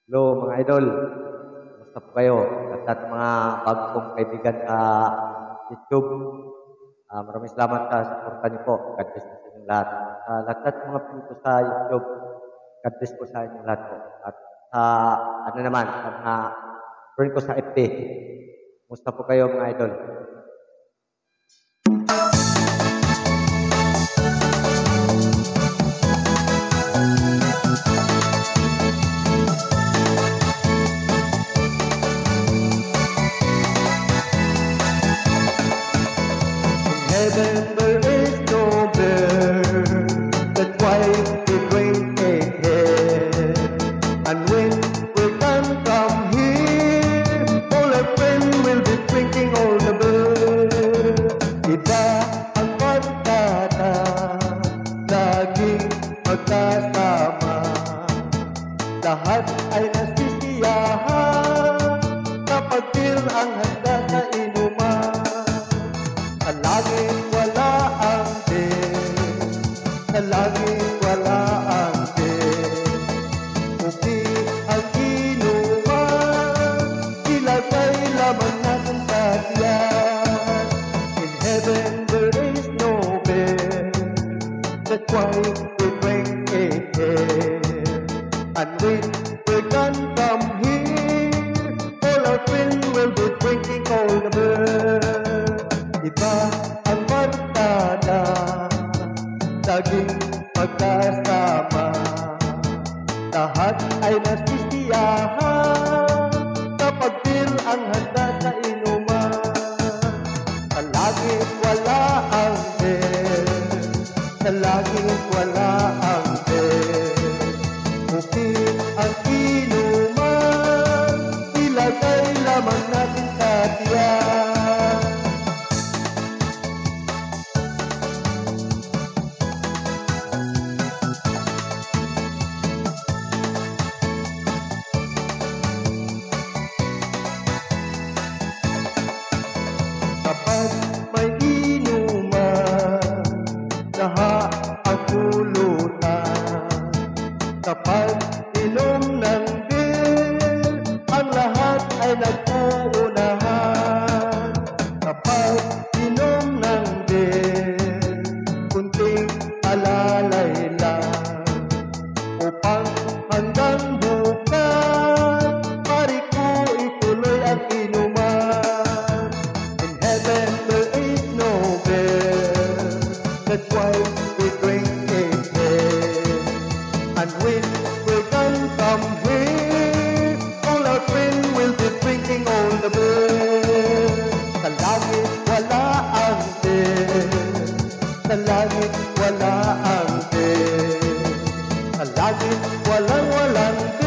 Hello mga idol, kumusta po kayo? At mga bago kong kaibigan sa YouTube, maraming salamat sa suporta niyo po. God bless po sa inyong lahat. Sa lahat mga pinto sa YouTube, God bless po sa inyong lahat po. At sa ano naman, sa mga friend ko sa FB, kumusta po kayo mga idol? Heaven there is no bear, that's why we drink it. And when we come from here, all our friends will be drinking all the beer. Iba ang pagkata, laging magkasama. Lahat ay nasisiyahan, kapag beer ang handa sa inuman. Sa langit wala ang din, sa langit wala ang din. Pupi ang inuman, ilagay lamang natin sa tiyan. In heaven there is no bear, that's why we drink it here. And when we're done from here, all our friends will be drinking all the beer. Iba ang barkada, laging magkasama. Lahat ay nasisiyahan, kapag beer ang handa sa inuman. Sa langit wala ang beer, sa langit wala ang beer. Pupi ang inuman, ilagay lamang natin sa tiyan. Kapag may inuman, lahat ang pulutan. Kapag inom ng beer, ang lahat ay nag-uunahan. Kapag inom ng beer, kunting alalay lang, upang hanggang bukas, pari ko ituloy ang inuman. In heaven there is no beer, that's why we drink it here. And when we're done from here, all our friends will be drinking all the beer. Sa langit wala ang beer, sa langit wala ang beer, sa langit walang beer.